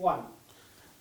1.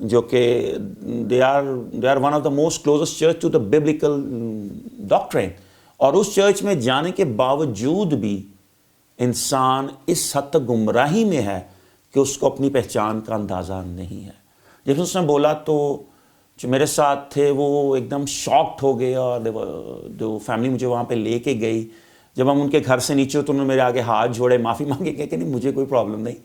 جو کہ they are one of the most closest church to the biblical doctrine. اور اس church میں جانے کے باوجود بھی انسان اس حد تک گمراہی میں ہے کہ اس کو اپنی پہچان کا اندازہ نہیں ہے. جب اس نے بولا تو جو میرے ساتھ تھے وہ ایک دم شاکڈ ہو گئے, اور جو فیملی مجھے وہاں پہ لے کے گئی, جب ہم ان کے گھر سے نیچے تو انہوں نے میرے آگے ہاتھ جوڑے, معافی مانگے کہ نہیں مجھے کوئی پرابلم نہیں.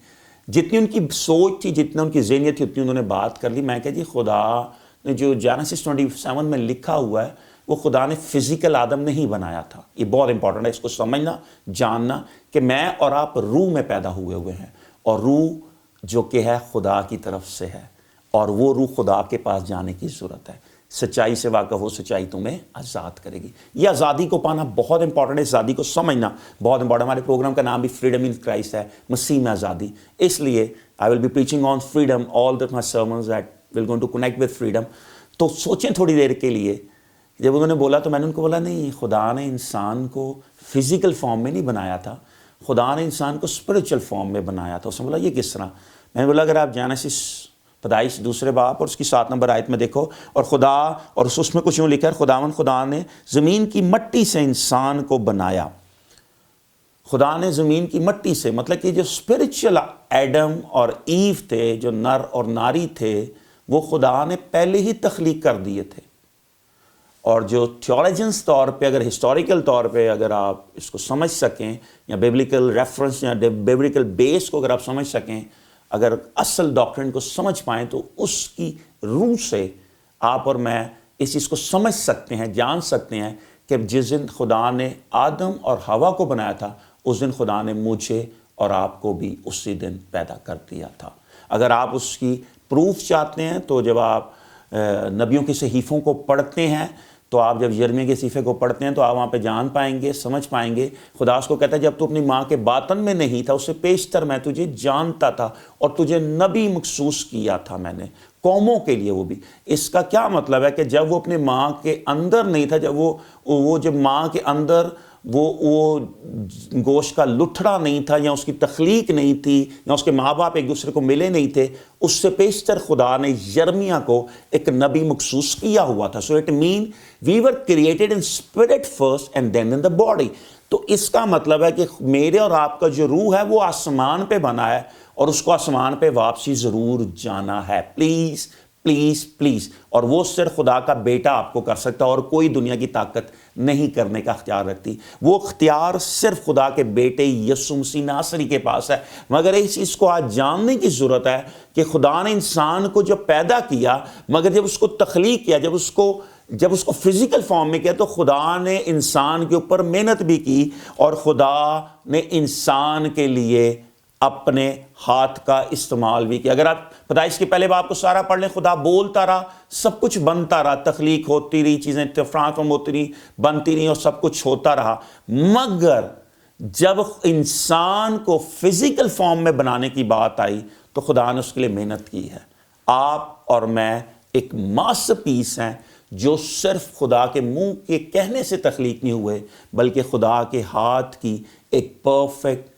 جتنی ان کی سوچ تھی, جتنا ان کی ذہنیت تھی, اتنی انہوں نے بات کر لی. میں کہا جی خدا نے جو جینیسس 27 میں لکھا ہوا ہے وہ خدا نے فزیکل آدم نہیں بنایا تھا. یہ بہت امپورٹنٹ ہے اس کو سمجھنا, جاننا کہ میں اور آپ روح میں پیدا ہوئے ہیں, اور روح جو کہ ہے خدا کی طرف سے ہے, اور وہ روح خدا کے پاس جانے کی ضرورت ہے. سچائی سے واقف ہو, سچائی تمہیں آزاد کرے گی. یہ آزادی کو پانا بہت امپورٹنٹ ہے, آزادی کو سمجھنا بہت امپورٹنٹ. ہمارے پروگرام کا نام بھی فریڈم ان کرائسٹ ہے, مسیح میں آزادی. اس لیے I will be preaching on freedom, all that my sermons that will going to connect with freedom. تو سوچیں تھوڑی دیر کے لیے. جب انہوں نے بولا تو میں نے ان کو بولا نہیں, خدا نے انسان کو فزیکل فارم میں نہیں بنایا تھا, خدا نے انسان کو اسپرچل فارم میں بنایا تھا. اس نے بولا یہ کس طرح؟ میں نے بولا اگر آپ جینیسس پیدائش 2 باب اور اس کی 7 نمبر آیت میں دیکھو, اور خدا, اور اس میں کچھ یوں لکھا ہے, خدا نے زمین کی مٹی سے انسان کو بنایا. خدا نے زمین کی مٹی سے, مطلب کہ جو اسپرچل ایڈم اور ایو تھے, جو نر اور ناری تھے, وہ خدا نے پہلے ہی تخلیق کر دیے تھے. اور جو تھیولوجنس طور پہ, اگر ہسٹوریکل طور پہ اگر آپ اس کو سمجھ سکیں, یا بیبلیکل ریفرنس یا بیبلیکل بیس کو اگر آپ سمجھ سکیں, اگر اصل ڈاکٹرن کو سمجھ پائیں, تو اس کی روح سے آپ اور میں اس چیز کو سمجھ سکتے ہیں, جان سکتے ہیں کہ جس دن خدا نے آدم اور حوا کو بنایا تھا, اس دن خدا نے مجھے اور آپ کو بھی اسی دن پیدا کر دیا تھا. اگر آپ اس کی پروف چاہتے ہیں تو جب آپ نبیوں کے صحیفوں کو پڑھتے ہیں, تو آپ جب یرمیہ کے صحیفے کو پڑھتے ہیں تو آپ وہاں پہ جان پائیں گے, سمجھ پائیں گے. خدا اس کو کہتا ہے جب تو اپنی ماں کے باطن میں نہیں تھا, اس سے پیشتر میں تجھے جانتا تھا, اور تجھے نبی مخصوص کیا تھا میں نے قوموں کے لیے. وہ بھی اس کا کیا مطلب ہے کہ جب وہ اپنے ماں کے اندر نہیں تھا, جب ماں کے اندر وہ گوشت کا لٹھڑا نہیں تھا, یا اس کی تخلیق نہیں تھی, یا اس کے ماں باپ ایک دوسرے کو ملے نہیں تھے, اس سے پیشتر خدا نے یرمیہ کو ایک نبی مخصوص کیا ہوا تھا. So it man we were created in spirit first and then in the body. تو اس کا مطلب ہے کہ میرے اور آپ کا جو روح ہے وہ آسمان پہ بنا ہے, اور اس کو آسمان پہ واپسی ضرور جانا ہے. Please please please. اور وہ صرف خدا کا بیٹا آپ کو کر سکتا ہے, اور کوئی دنیا کی طاقت نہیں کرنے کا اختیار رکھتی. وہ اختیار صرف خدا کے بیٹے یسوع مسیح ناصری کے پاس ہے. مگر اس چیز کو آج جاننے کی ضرورت ہے کہ خدا نے انسان کو جب پیدا کیا, مگر جب اس کو تخلیق کیا, جب اس کو فزیکل فارم میں کیا, تو خدا نے انسان کے اوپر محنت بھی کی, اور خدا نے انسان کے لیے اپنے ہاتھ کا استعمال بھی کیا. اگر آپ پیدائش کے پہلے باب کو سارا پڑھ لیں, خدا بولتا رہا, سب کچھ بنتا رہا, تخلیق ہوتی رہی, چیزیں ٹرانسفارم ہوتی رہی, بنتی رہی, اور سب کچھ ہوتا رہا. مگر جب انسان کو فزیکل فارم میں بنانے کی بات آئی, تو خدا نے اس کے لیے محنت کی ہے. آپ اور میں ایک ماسٹر پیس ہیں, جو صرف خدا کے منہ کے کہنے سے تخلیق نہیں ہوئے, بلکہ خدا کے ہاتھ کی ایک پرفیکٹ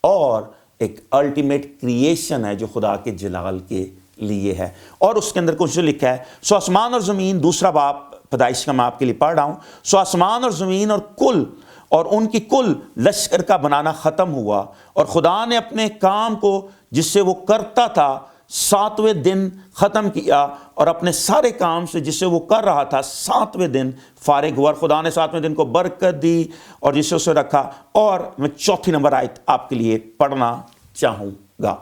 اور ایک الٹیمیٹ کریشن ہے, جو خدا کے جلال کے لیے ہے. اور اس کے اندر کچھ جو لکھا ہے, سو آسمان اور زمین, 2 باب پیدائش کا میں آپ کے لیے پڑھ رہا ہوں. سو آسمان اور زمین اور ان کی کل لشکر کا بنانا ختم ہوا, اور خدا نے اپنے کام کو جس سے وہ کرتا تھا 7ویں دن ختم کیا, اور اپنے سارے کام سے جسے وہ کر رہا تھا 7ویں دن فارغ ہوا. خدا نے 7ویں دن کو برکت دی اور جسے اسے رکھا. اور میں 4 نمبر آیت آپ کے لیے پڑھنا چاہوں گا.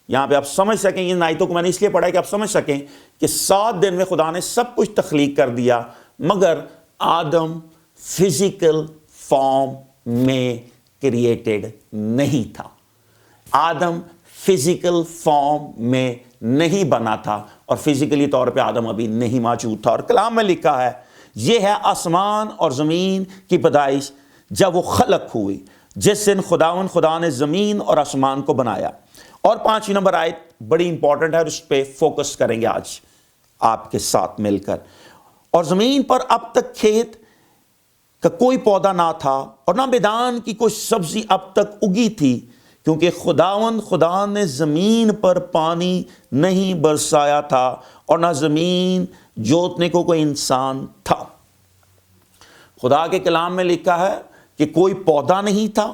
یہاں پہ آپ سمجھ سکیں, ان آیتوں کو میں نے اس لیے پڑھا ہے کہ آپ سمجھ سکیں کہ 7 دن میں خدا نے سب کچھ تخلیق کر دیا, مگر آدم فزیکل فارم میں کریٹڈ نہیں تھا. آدم فزیکل فارم میں نہیں بنا تھا, اور فزیکلی طور پہ آدم ابھی نہیں موجود تھا. اور کلام میں لکھا ہے, یہ ہے آسمان اور زمین کی پیدائش جب وہ خلق ہوئی, جس دن خدا نے زمین اور آسمان کو بنایا. اور 5 نمبر آیت بڑی امپورٹنٹ ہے, اور اس پہ فوکس کریں گے آج آپ کے ساتھ مل کر. اور زمین پر اب تک کھیت کا کوئی پودا نہ تھا, اور نہ میدان کی کوئی سبزی اب تک اگی تھی, کیونکہ خدا نے زمین پر پانی نہیں برسایا تھا اور نہ زمین جوتنے کو کوئی انسان تھا۔ خدا کے کلام میں لکھا ہے کہ کوئی پودا نہیں تھا،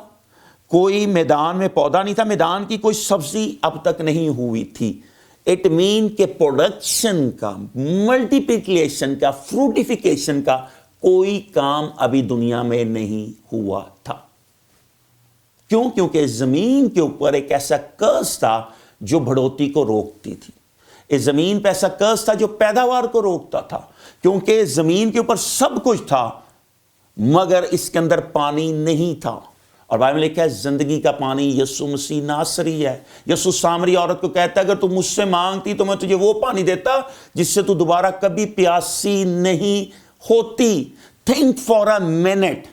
کوئی میدان میں پودا نہیں تھا، میدان کی کوئی سبزی اب تک نہیں ہوئی تھی۔ اٹ مین کہ پروڈکشن کا، ملٹیپلیکیشن کا، فروٹیفیکیشن کا کوئی کام ابھی دنیا میں نہیں ہوا تھا۔ کیوں؟ کیونکہ زمین کے اوپر ایک ایسا کرس تھا جو بڑھوتی کو روکتی تھی۔ اس زمین پہ ایسا کرس تھا جو پیداوار کو روکتا تھا، کیونکہ زمین کے اوپر سب کچھ تھا مگر اس کے اندر پانی نہیں تھا۔ اور بائبل میں لکھا ہے زندگی کا پانی یسوع مسیح ناصری ہے۔ یسوع سامری عورت کو کہتا ہے اگر تو مجھ سے مانگتی تو میں تجھے وہ پانی دیتا جس سے تو دوبارہ کبھی پیاسی نہیں ہوتی۔ تھنک فار اے منٹ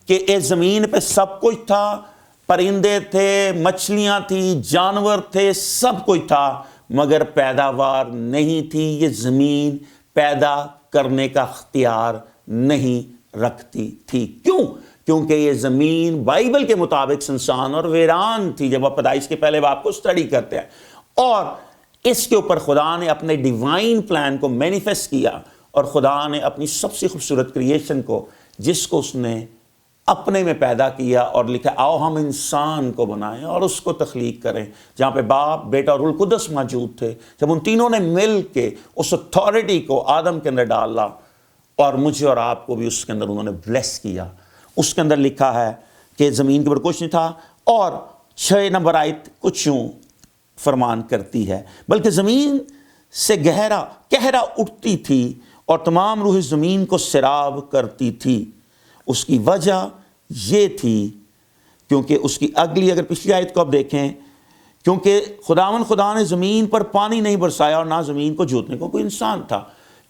کہ اس زمین پہ سب کچھ تھا، پرندے تھے، مچھلیاں تھیں، جانور تھے، سب کچھ تھا مگر پیداوار نہیں تھی۔ یہ زمین پیدا کرنے کا اختیار نہیں رکھتی تھی۔ کیوں؟ کیونکہ یہ زمین بائبل کے مطابق سنسان اور ویران تھی جب آپ پیدائش کے پہلے باپ کو اسٹڈی کرتے ہیں، اور اس کے اوپر خدا نے اپنے ڈیوائن پلان کو مینیفیسٹ کیا، اور خدا نے اپنی سب سے خوبصورت کریشن کو جس کو اس نے اپنے میں پیدا کیا اور لکھا آؤ ہم انسان کو بنائیں اور اس کو تخلیق کریں، جہاں پہ باپ، بیٹا اور روح القدس موجود تھے۔ جب ان تینوں نے مل کے اس اتھارٹی کو آدم کے اندر ڈالا اور مجھے اور آپ کو بھی اس کے اندر انہوں نے بلیس کیا، اس کے اندر لکھا ہے کہ زمین کے اوپر کچھ نہیں تھا، اور 6 نمبر آیت کچھ یوں فرمان کرتی ہے بلکہ زمین سے کہرا اٹھتی تھی اور تمام روح زمین کو سیراب کرتی تھی۔ اس کی وجہ یہ تھی کیونکہ اس کی اگر پچھلی آیت کو آپ دیکھیں، کیونکہ خدا نے زمین پر پانی نہیں برسایا اور نہ زمین کو جوتنے کو کوئی انسان تھا۔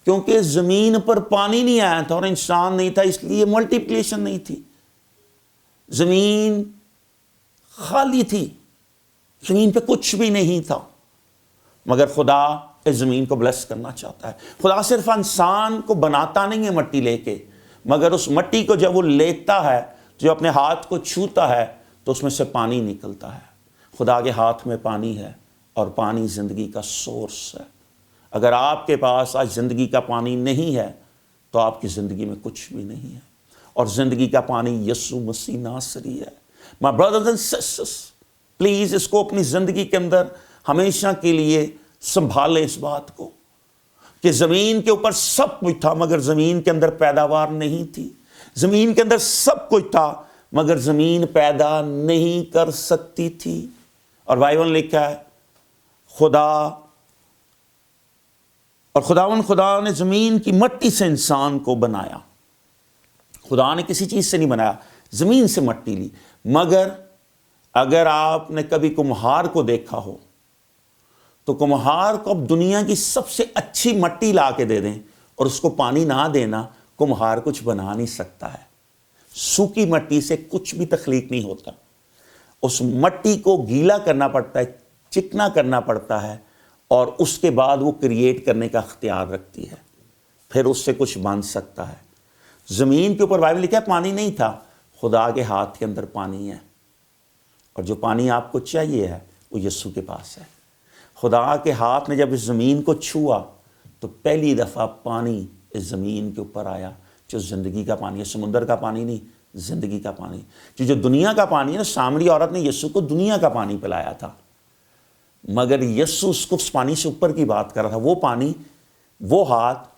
کیونکہ زمین پر پانی نہیں آیا تھا اور انسان نہیں تھا، اس لیے ملٹیپلیکیشن نہیں تھی۔ زمین خالی تھی، زمین پہ کچھ بھی نہیں تھا، مگر خدا اس زمین کو بلیس کرنا چاہتا ہے۔ خدا صرف انسان کو بناتا نہیں ہے مٹی لے کے، مگر اس مٹی کو جب وہ لیتا ہے، جو اپنے ہاتھ کو چھوتا ہے تو اس میں سے پانی نکلتا ہے۔ خدا کے ہاتھ میں پانی ہے اور پانی زندگی کا سورس ہے۔ اگر آپ کے پاس آج زندگی کا پانی نہیں ہے تو آپ کی زندگی میں کچھ بھی نہیں ہے، اور زندگی کا پانی یسوع مسیح ناصری ہے۔ My brothers and sisters، please اس کو اپنی زندگی کے اندر ہمیشہ کے لیے سنبھالیں اس بات کو کہ زمین کے اوپر سب کچھ تھا مگر زمین کے اندر پیداوار نہیں تھی۔ زمین کے اندر سب کچھ تھا مگر زمین پیدا نہیں کر سکتی تھی۔ اور بائبل میں لکھا ہے خدا نے زمین کی مٹی سے انسان کو بنایا۔ خدا نے کسی چیز سے نہیں بنایا، زمین سے مٹی لی۔ مگر اگر آپ نے کبھی کمہار کو دیکھا ہو تو کمہار کو اب دنیا کی سب سے اچھی مٹی لا کے دے دیں اور اس کو پانی نہ دینا، کمہار کچھ بنا نہیں سکتا ہے۔ سوکھی مٹی سے کچھ بھی تخلیق نہیں ہوتا، اس مٹی کو گیلا کرنا پڑتا ہے، چکنا کرنا پڑتا ہے، اور اس کے بعد وہ کریٹ کرنے کا اختیار رکھتی ہے، پھر اس سے کچھ بن سکتا ہے۔ زمین کے اوپر بائبل لکھا ہے پانی نہیں تھا، خدا کے ہاتھ کے اندر پانی ہے، اور جو پانی آپ کو چاہیے ہے وہ یسوع کے پاس ہے۔ خدا کے ہاتھ نے جب اس زمین کو چھوا تو پہلی دفعہ پانی اس زمین کے اوپر آیا، جو زندگی کا پانی ہے، سمندر کا پانی نہیں، زندگی کا پانی۔ جو دنیا کا پانی ہے نا، سامری عورت نے یسوع کو دنیا کا پانی پلایا تھا، مگر یسوع اس کو اس پانی سے اوپر کی بات کر رہا تھا۔ وہ پانی وہ ہاتھ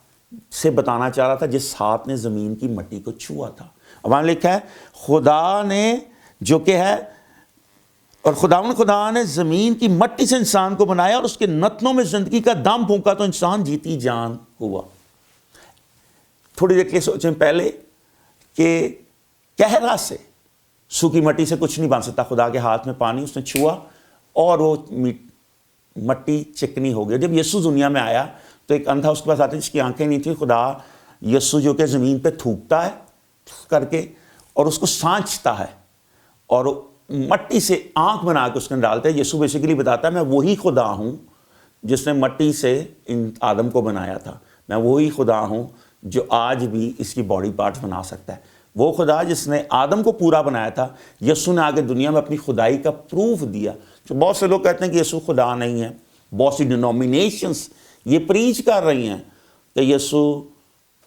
سے بتانا چاہ رہا تھا جس ہاتھ نے زمین کی مٹی کو چھوا تھا۔ اب وہاں لکھا ہے خدا نے جو کہ ہے، اور خدا نے زمین کی مٹی سے انسان کو بنایا اور اس کے نتنوں میں زندگی کا دم پھونکا تو انسان جیتی جان ہوا۔ تھوڑی دیر کے لیے سوچیں پہلے کہ کہرا سے، سوکھی مٹی سے کچھ نہیں بن سکتا۔ خدا کے ہاتھ میں پانی، اس نے چھوا اور وہ مٹی چکنی ہو گئی۔ جب یسوع دنیا میں آیا تو ایک اندھا اس کے پاس آتا ہے جس کی آنکھیں نہیں تھیں۔ خدا یسوع جو کہ زمین پہ تھوکتا ہے کر کے اور اس کو سانچتا ہے اور مٹی سے آنکھ بنا کے اس نے ڈالتا ہے۔ یسوع بیسیکلی بتاتا ہے میں وہی خدا ہوں جس نے مٹی سے ان آدم کو بنایا تھا، میں وہی خدا ہوں جو آج بھی اس کی باڈی پارٹس بنا سکتا ہے۔ وہ خدا جس نے آدم کو پورا بنایا تھا، یسوع نے آگے دنیا میں اپنی خدائی کا پروف دیا. جو بہت سے لوگ کہتے ہیں کہ یسوع خدا نہیں ہے، بہت سی ڈینومینیشنز یہ پریچ کر رہی ہیں کہ یسوع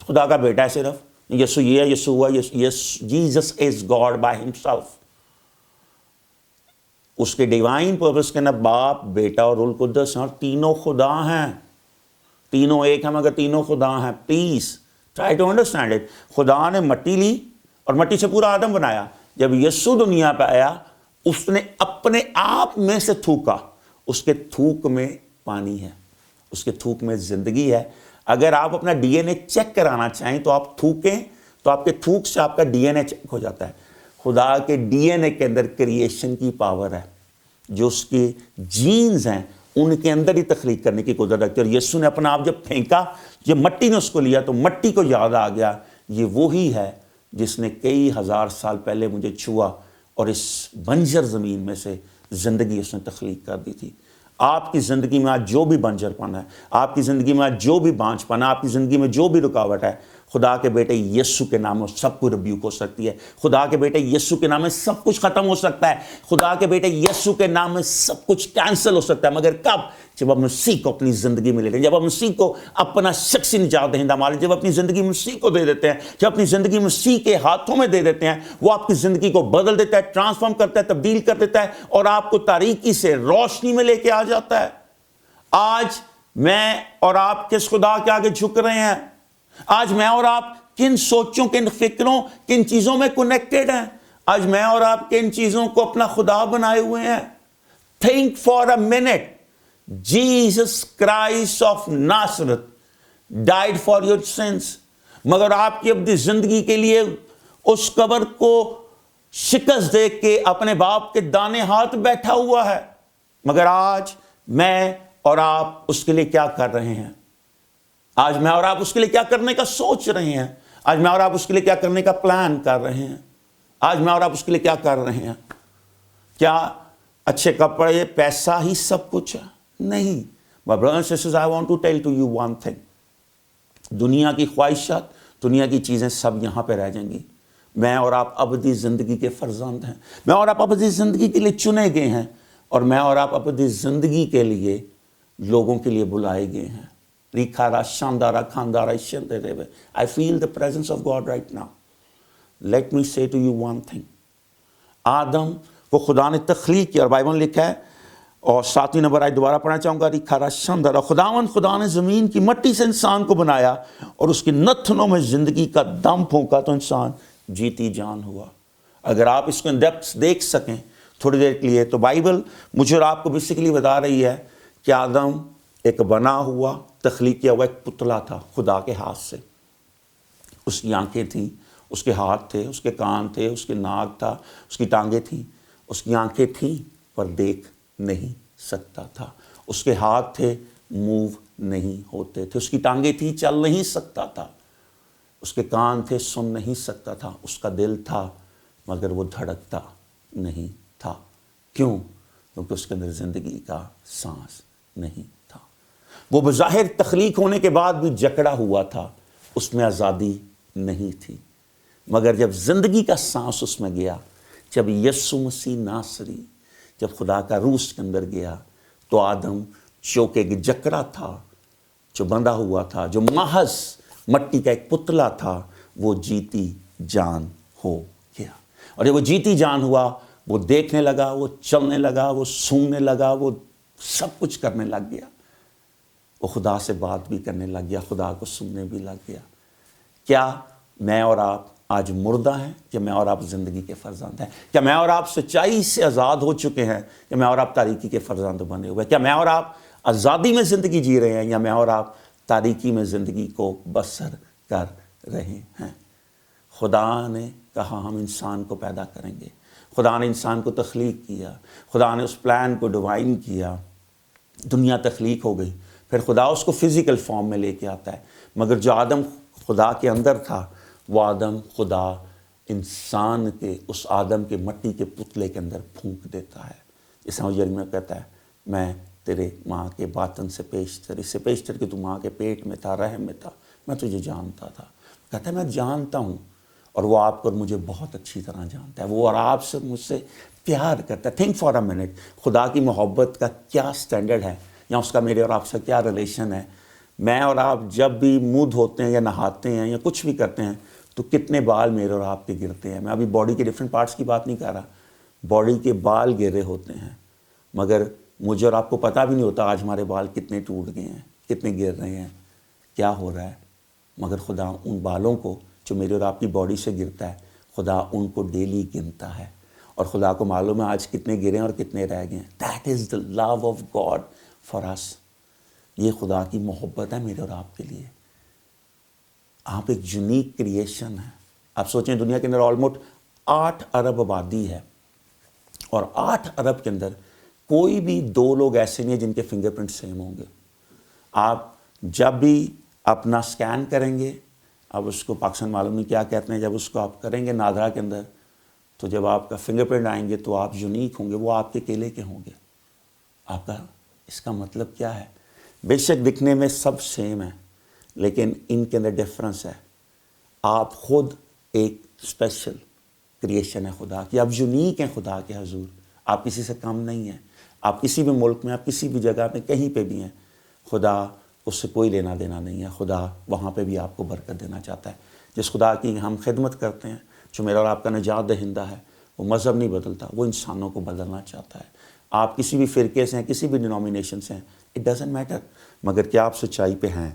خدا کا بیٹا ہے، صرف یسوع یہ ہے، یسوع ہوا، Jesus is God by himself. اس کے ڈیوائن پرپس کے اندر باپ، بیٹا اور روح القدس ہیں، اور تینوں خدا ہیں، تینوں ایک ہیں مگر تینوں خدا ہیں. Please try to understand it. خدا نے مٹی لی اور مٹی سے پورا آدم بنایا. جب یسوع دنیا پہ آیا، اس نے اپنے آپ میں سے تھوکا. اس کے تھوک میں پانی ہے، اس کے تھوک میں زندگی ہے. اگر آپ اپنا ڈی این اے چیک کرانا چاہیں تو آپ تھوکیں، تو آپ کے تھوک سے آپ کا ڈی این اے چیک ہو جاتا ہے. خدا کے ڈی این اے کے اندر کریشن کی پاور ہے. جو اس کے جینز ہیں ان کے اندر ہی تخلیق کرنے کی قدرت رکھتی ہے. اور یسوع نے اپنا آپ جب پھینکا، جب مٹی نے اس کو لیا تو مٹی کو یاد آ گیا یہ وہی ہے جس نے کئی ہزار سال پہلے مجھے چھوا اور اس بنجر زمین میں سے زندگی اس نے تخلیق کر دی تھی. آپ کی زندگی میں آج جو بھی بنجر پن ہے، آپ کی زندگی میں آج جو بھی بانجھ پن ہے، آپ کی زندگی میں جو بھی رکاوٹ ہے، خدا کے بیٹے یسوع کے نام میں سب کچھ ریبیوک ہو سکتی ہے. خدا کے بیٹے یسوع کے نام میں سب کچھ ختم ہو سکتا ہے. خدا کے بیٹے یسوع کے نام میں سب کچھ کینسل ہو سکتا ہے. مگر کب؟ جب آپ مسیح کو اپنی زندگی میں لے لیں، جب آپ مسیح کو اپنا شخصی نجات دہندہ مان لیں، جب اپنی زندگی مسیح کو دے دیتے ہیں، جب اپنی زندگی مسیح کے ہاتھوں میں دے دیتے ہیں، وہ آپ کی زندگی کو بدل دیتا ہے، ٹرانسفارم کرتا ہے، تبدیل کر دیتا ہے اور آپ کو تاریکی سے روشنی میں لے کے آ جاتا ہے. آج میں اور آپ کس خدا کے آگے جھک رہے ہیں؟ آج میں اور آپ کن سوچوں، کن فکروں، کن چیزوں میں کنیکٹڈ ہیں؟ آج میں اور آپ کن چیزوں کو اپنا خدا بنائے ہوئے ہیں؟ Think for a minute. Jesus Christ of Nazareth died for your sins. مگر آپ کی اپنی زندگی کے لیے اس قبر کو شکست دے کے اپنے باپ کے دانے ہاتھ بیٹھا ہوا ہے. مگر آج میں اور آپ اس کے لیے کیا کر رہے ہیں؟ آج میں اور آپ اس کے لیے کیا کرنے کا سوچ رہے ہیں؟ آج میں اور آپ اس کے لیے کیا کرنے کا پلان کر رہے ہیں؟ آج میں اور آپ اس کے لیے کیا کر رہے ہیں؟ کیا اچھے کپڑے، پیسہ ہی سب کچھ ہے؟ نہیں. My brothers and sisters, I want to tell to you one thing. دنیا کی خواہشات، دنیا کی چیزیں سب یہاں پہ رہ جائیں گی. میں اور آپ ابدی زندگی کے فرزند ہیں. میں اور آپ ابدی زندگی کے لیے چنے گئے ہیں، اور میں اور آپ ابدی زندگی کے لیے لوگوں کے لیے بلائے گئے ہیں. ریکھارا شاندارا کھاندارا شندے دے. I feel the presence of God right now. Let me say to you one thing. آدم کو خدا نے تخلیق کیا، اور بائبل میں لکھا ہے، اور 7ویں نمبر آیت دوبارہ پڑھنا چاہوں گا. ریکھارا شاندارا. خدا نے زمین کی مٹی سے انسان کو بنایا اور اس کی نتنوں میں زندگی کا دم پھونکا تو انسان جیتی جان ہوا. اگر آپ اس کو ڈیپتھ دیکھ سکیں تھوڑی دیر کے لیے، تو بائبل مجھے اور آپ کو بیسیکلی بتا رہی ہے کہ آدم ایک بنا ہوا، تخلیق کیا ہوا ایک پتلا تھا خدا کے ہاتھ سے. اس کی آنکھیں تھیں، اس کے ہاتھ تھے، اس کے کان تھے، اس کے ناک تھا، اس کی ٹانگیں تھیں. اس کی آنکھیں تھیں پر دیکھ نہیں سکتا تھا. اس کے ہاتھ تھے، موو نہیں ہوتے تھے. اس کی ٹانگیں تھیں، چل نہیں سکتا تھا. اس کے کان تھے، سن نہیں سکتا تھا. اس کا دل تھا مگر وہ دھڑکتا نہیں تھا. کیوں؟ کیونکہ اس کے اندر زندگی کا سانس نہیں تھا. وہ بظاہر تخلیق ہونے کے بعد بھی جکڑا ہوا تھا، اس میں آزادی نہیں تھی. مگر جب زندگی کا سانس اس میں گیا، جب یسوع مسیح ناصری، جب خدا کا روح اس کے اندر گیا، تو آدم جو کہ ایک جکڑا تھا، جو بندھا ہوا تھا، جو محض مٹی کا ایک پتلا تھا، وہ جیتی جان ہو گیا. اور جب وہ جیتی جان ہوا، وہ دیکھنے لگا، وہ چلنے لگا، وہ سونگنے لگا، وہ سب کچھ کرنے لگ گیا. وہ خدا سے بات بھی کرنے لگ گیا، خدا کو سننے بھی لگ گیا. کیا میں اور آپ آج مردہ ہیں یا میں اور آپ زندگی کے فرزند ہیں؟ کیا میں اور آپ سچائی سے آزاد ہو چکے ہیں یا میں اور آپ تاریکی کے فرزند بنے ہوئے؟ کیا میں اور آپ آزادی میں زندگی جی رہے ہیں یا میں اور آپ تاریکی میں زندگی کو بسر کر رہے ہیں؟ خدا نے کہا ہم انسان کو پیدا کریں گے. خدا نے انسان کو تخلیق کیا. خدا نے اس پلان کو ڈیوائن کیا. دنیا تخلیق ہو گئی. پھر خدا اس کو فزیکل فارم میں لے کے آتا ہے. مگر جو آدم خدا کے اندر تھا، وہ آدم خدا انسان کے، اس آدم کے مٹی کے پتلے کے اندر پھونک دیتا ہے. جیسے وہ یرمیہ کہتا ہے، میں تیرے ماں کے باطن سے پیشتر، اس سے پیشتر کہ تو ماں کے پیٹ میں تھا، رحم میں تھا، میں تجھے جانتا تھا. کہتا ہے میں جانتا ہوں. اور وہ آپ کو اور مجھے بہت اچھی طرح جانتا ہے. وہ اور آپ سے مجھ سے پیار کرتا ہے. تھنک فار اے منٹ, خدا کی محبت کا کیا سٹینڈرڈ ہے, یا اس کا میرے اور آپ سے کیا ریلیشن ہے. میں اور آپ جب بھی منہ دھوتے ہیں یا نہاتے ہیں یا کچھ بھی کرتے ہیں تو کتنے بال میرے اور آپ کے گرتے ہیں. میں ابھی باڈی کے ڈفرینٹ پارٹس کی بات نہیں کر رہا, باڈی کے بال گرے ہوتے ہیں, مگر مجھے اور آپ کو پتہ بھی نہیں ہوتا آج ہمارے بال کتنے ٹوٹ گئے ہیں, کتنے گر رہے ہیں, کیا ہو رہا ہے. مگر خدا ان بالوں کو جو میرے اور آپ کی باڈی سے گرتا ہے, خدا ان کو ڈیلی گنتا ہے, اور خدا کو معلوم ہے آج کتنے گرے ہیں اور کتنے رہ گئے ہیں. That is the love of God for us. یہ خدا کی محبت ہے میرے اور آپ کے لیے. آپ ایک یونیک کریشن ہے. آپ سوچیں دنیا کے اندر آلموسٹ 8 ارب آبادی ہے, اور 8 ارب کے اندر کوئی بھی 2 لوگ ایسے نہیں ہیں جن کے فنگر پرنٹ سیم ہوں گے. آپ جب بھی اپنا سکین کریں گے, اب اس کو پاکستان معلوم نہیں کیا کہتے ہیں, جب اس کو آپ کریں گے نادرا کے اندر, تو جب آپ کا فنگر پرنٹ آئیں گے تو آپ یونیک ہوں گے, وہ آپ کے اکیلے کے ہوں گے. آپ کا اس کا مطلب کیا ہے؟ بے شک دکھنے میں سب سیم ہیں, لیکن ان کے اندر ڈفرنس ہے. آپ خود ایک اسپیشل کریشن ہے خدا کی. آپ یونیک ہیں خدا کے حضور. آپ کسی سے کم نہیں ہیں. آپ کسی بھی ملک میں, آپ کسی بھی جگہ میں کہیں پہ بھی ہیں, خدا اس سے کوئی لینا دینا نہیں ہے. خدا وہاں پہ بھی آپ کو برکت دینا چاہتا ہے. جس خدا کی ہم خدمت کرتے ہیں, جو میرا اور آپ کا نجات دہندہ ہے, وہ مذہب نہیں بدلتا, وہ انسانوں کو بدلنا چاہتا ہے. آپ کسی بھی فرقے سے ہیں, کسی بھی ڈینومینیشن سے ہیں, اٹ ڈزنٹ میٹر, مگر کیا آپ سچائی پہ ہیں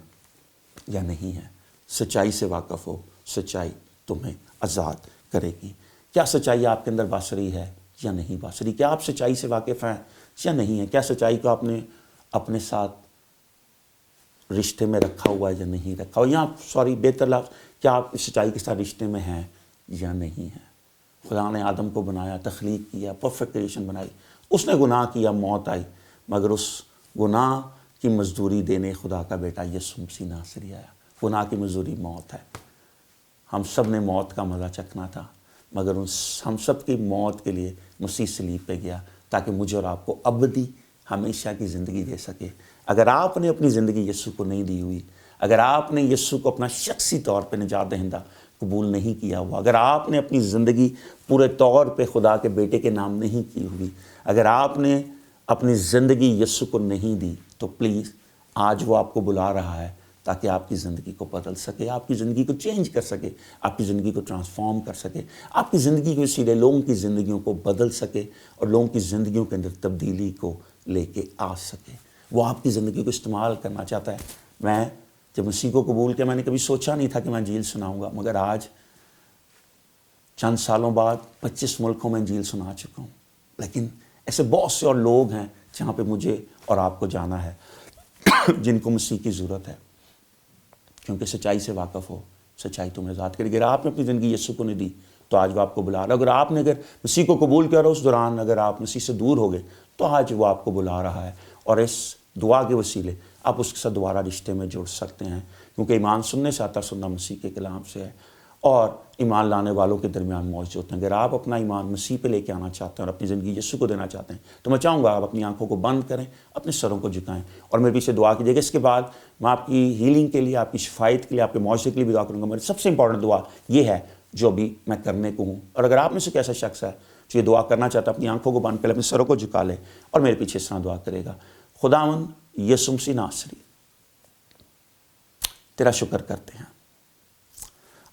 یا نہیں ہیں. سچائی سے واقف ہو, سچائی تمہیں آزاد کرے گی. کیا سچائی آپ کے اندر باسری ہے یا نہیں باسری؟ کیا آپ سچائی سے واقف ہیں یا نہیں ہیں؟ کیا سچائی کو آپ نے اپنے ساتھ رشتے میں رکھا ہوا ہے یا نہیں رکھا ہوا؟ یا بہتر لفظ, کیا آپ اس سچائی کے ساتھ رشتے میں ہیں یا نہیں ہیں؟ خدا نے آدم کو بنایا, تخلیق کیا, پرفیکٹ کریشن بنائی. اس نے گناہ کیا, موت آئی, مگر اس گناہ کی مزدوری دینے خدا کا بیٹا یسوع مسیح ناصری آیا. گناہ کی مزدوری موت ہے. ہم سب نے موت کا مزہ چکھنا تھا, مگر ہم سب کی موت کے لیے مسیح صلیب پہ گیا تاکہ مجھے اور آپ کو ابدی ہمیشہ کی زندگی دے سکے. اگر آپ نے اپنی زندگی یسوع کو نہیں دی ہوئی, اگر آپ نے یسوع کو اپنا شخصی طور پہ نجات دہندہ قبول نہیں کیا ہوا, اگر آپ نے اپنی زندگی پورے طور پہ خدا کے بیٹے کے نام نہیں کی ہوئی, اگر آپ نے اپنی زندگی یسوع کو نہیں دی, تو پلیز آج وہ آپ کو بلا رہا ہے تاکہ آپ کی زندگی کو بدل سکے, آپ کی زندگی کو چینج کر سکے, آپ کی زندگی کو ٹرانسفارم کر سکے, آپ کی زندگی کو سیدھے لوگوں کی زندگیوں کو بدل سکے اور لوگوں کی زندگیوں کے اندر تبدیلی کو لے کے آ سکے. وہ آپ کی زندگی کو استعمال کرنا چاہتا ہے. میں جب مسیح کو قبول کیا, میں نے کبھی سوچا نہیں تھا کہ میں انجیل سناؤں گا, مگر آج چند سالوں بعد 25 ملکوں میں انجیل سنا چکا ہوں. لیکن ایسے بہت سے اور لوگ ہیں جہاں پہ مجھے اور آپ کو جانا ہے, جن کو مسیح کی ضرورت ہے, کیونکہ سچائی سے واقف ہو, سچائی تمہیں آزاد کرے گی. اگر آپ نے اپنی زندگی یسوع کو نہیں دی تو آج وہ آپ کو بلا رہا ہے. اگر آپ نے مسیح کو قبول کیا اور اس دوران اگر آپ مسیح سے دور ہو گئے, تو آج وہ آپ کو بلا رہا ہے, اور اس دعا کے وسیلے آپ اس کے ساتھ دوبارہ رشتے میں جڑ سکتے ہیں. کیونکہ ایمان سننے سے آتا, سننا مسیح کے کلام سے ہے, اور ایمان لانے والوں کے درمیان موجود ہوتے ہیں. اگر آپ اپنا ایمان مسیح پہ لے کے آنا چاہتے ہیں اور اپنی زندگی یسوع کو دینا چاہتے ہیں, تو میں چاہوں گا آپ اپنی آنکھوں کو بند کریں, اپنے سروں کو جھکائیں اور میرے پیچھے دعا کیجیے گا. اس کے بعد میں آپ کی ہیلنگ کے لیے, آپ کی شفایت کے لیے, آپ کے معاوضے کے لیے بھی دعا کروں گا. میری سب سے امپورٹنٹ دعا یہ ہے جو ابھی میں کرنے کو ہوں, اور اگر آپ میں سے کوئی ایسا شخص ہے جو یہ دعا کرنا چاہتا ہے, اپنی آنکھوں کو بند کرے, اپنے سروں کو جھکا لے اور میرے پیچھے اس طرح دعا کرے گا. خداوند یسوع مسیح ناصری, تیرا شکر کرتے ہیں.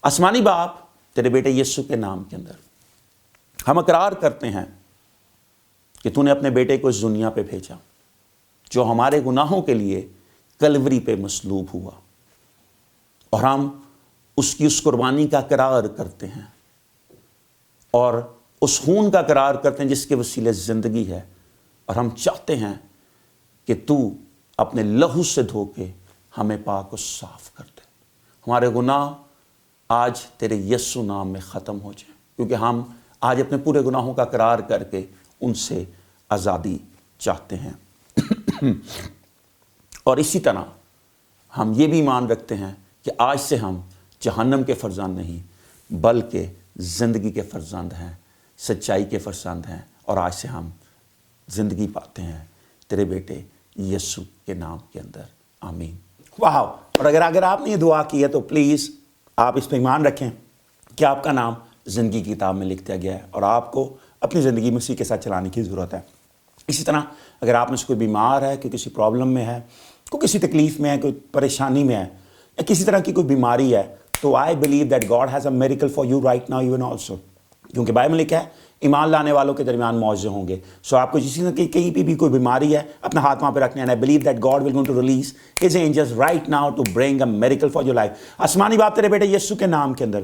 آسمانی باپ, تیرے بیٹے یسوع کے نام کے اندر ہم اقرار کرتے ہیں کہ تو نے اپنے بیٹے کو اس دنیا پہ بھیجا, جو ہمارے گناہوں کے لیے کلوری پہ مصلوب ہوا, اور ہم اس کی اس قربانی کا اقرار کرتے ہیں, اور اس خون کا اقرار کرتے ہیں جس کے وسیلے زندگی ہے. اور ہم چاہتے ہیں کہ تو اپنے لہو سے دھو کے ہمیں پاک و صاف کر دے. ہمارے گناہ آج تیرے یسوع نام میں ختم ہو جائیں, کیونکہ ہم آج اپنے پورے گناہوں کا اقرار کر کے ان سے آزادی چاہتے ہیں. اور اسی طرح ہم یہ بھی ایمان رکھتے ہیں کہ آج سے ہم جہنم کے فرزند نہیں, بلکہ زندگی کے فرزند ہیں, سچائی کے فرزند ہیں, اور آج سے ہم زندگی پاتے ہیں تیرے بیٹے یسوع کے نام کے اندر. آمین. واو. اور اگر آپ نے یہ دعا کی ہے تو پلیز آپ اس پہ ایمان رکھیں, کہ آپ کا نام زندگی کی کتاب میں لکھ دیا گیا ہے اور آپ کو اپنی زندگی مسیح کے ساتھ چلانے کی ضرورت ہے۔ اسی طرح اگر آپ میں سے کوئی بیمار ہے، کوئی کسی پرابلم میں ہے، کوئی کسی تکلیف میں ہے، کوئی پریشانی میں ہے یا کسی طرح کی کوئی بیماری ہے، تو آئی believe that God has a miracle for you right now even also, کیونکہ بائبل میں لکھا ہے ایمان لانے والوں کے درمیان معجزے ہوں گے۔ سو آپ کو جس طرح کی کہیں پہ بھی کوئی بیماری ہے اپنا ہاتھ وہاں پہ رکھنا ہے، I believe that God will going to release his angels right now to bring a miracle for your life. آسمانی باپ تیرے بیٹے یسوع کے نام کے اندر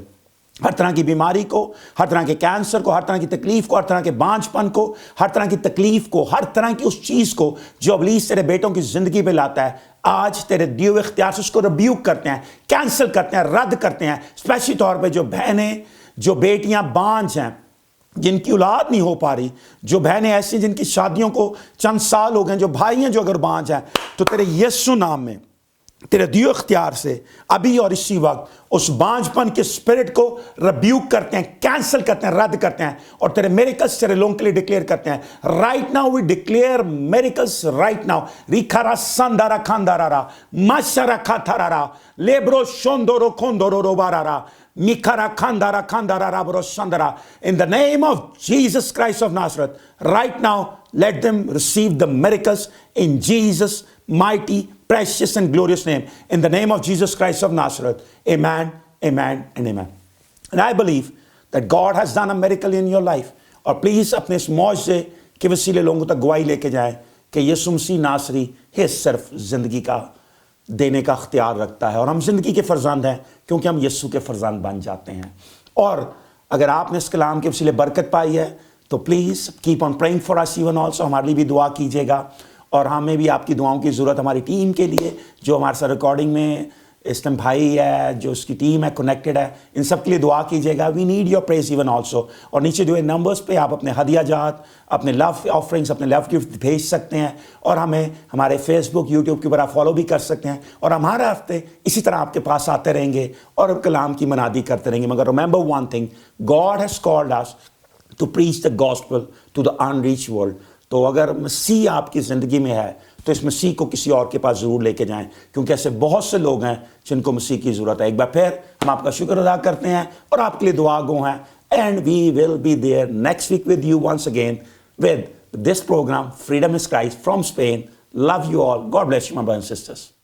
ہر طرح کی بیماری کو، ہر طرح کے کینسر کو، ہر طرح کی تکلیف کو، ہر طرح کے بانجھ پن کو، ہر طرح کی تکلیف کو، ہر طرح کی اس چیز کو جو ابلیس تیرے بیٹوں کی زندگی پہ لاتا ہے، آج تیرے دیے ہوئے اختیار سے اس کو ریبیوک کرتے ہیں، کینسل کرتے ہیں، رد کرتے ہیں۔ اسپیشلی طور پہ جو بہنیں، جو بیٹیاں بانجھ ہیں، جن کی اولاد نہیں ہو پا رہی، جو بہنیں ایسی ہیں جن کی شادیوں کو چند سال ہو گئے، جو بھائی ہیں جو اگر بانجھ ہیں، تو تیرے یسوع نام میں تیرے دیو اختیار سے ابھی اور اسی وقت اس بانجھ پن کے اسپرٹ کو ریبیوک کرتے ہیں، کینسل کرتے ہیں، رد کرتے ہیں، اور تیرے میریکلز تیرے لوگوں کے لیے ڈکلیئر کرتے ہیں۔ Right now we declare miracles right now. ریکھارا ساندارا کھاندارا ماشارا کھاتارا لیبرو شوندورو کھوندورو روبارا میکھارا کھاندارا کھاندارا رابرو شاندارا۔ In the name of Jesus Christ of Nazareth, right now let them receive the miracles in Jesus' mighty, precious and glorious name. In the name of Jesus Christ of Nazareth. Amen, amen and amen. And I believe that God has done a miracle in your life. اور please اپنے اس معجزے کے وسیلے لوگوں تک گواہی لے کے جائیں کہ یسوع مسیح ناصری ہی صرف زندگی کا دینے کا اختیار رکھتا ہے، اور ہم زندگی کے فرزند ہیں کیونکہ ہم یسوع کے فرزند بن جاتے ہیں۔ اور اگر آپ نے اس کلام کے وسیلے برکت پائی ہے تو please keep on praying for us even also, ہمارے لیے بھی دعا کیجیے گا، اور ہمیں بھی آپ کی دعاؤں کی ضرورت، ہماری ٹیم کے لیے جو ہمارے ساتھ ریکارڈنگ میں اسلم بھائی ہے، جو اس کی ٹیم ہے کنیکٹڈ ہے، ان سب کے لیے دعا کیجیے گا۔ We need your praise even also. اور نیچے جو ہے نمبرز پہ آپ اپنے ہدیہ جات، اپنے لو آفرنگس، اپنے لو گفٹ بھیج سکتے ہیں، اور ہمیں ہمارے فیس بک، یوٹیوب کے اوپر آپ فالو بھی کر سکتے ہیں، اور ہم ہر ہفتے اسی طرح آپ کے پاس آتے رہیں گے اور کلام کی منادی کرتے رہیں گے۔ مگر remember one thing, God has called us to preach the gospel to the unreached world. تو اگر مسیح آپ کی زندگی میں ہے تو اس مسیح کو کسی اور کے پاس ضرور لے کے جائیں، کیونکہ ایسے بہت سے لوگ ہیں جن کو مسیح کی ضرورت ہے۔ ایک بار پھر ہم آپ کا شکر ادا کرتے ہیں اور آپ کے لیے دعا گو ہیں، and we will be there next week with you once again with this program freedom is Christ from Spain. Love you all, God bless you my brothers and sisters۔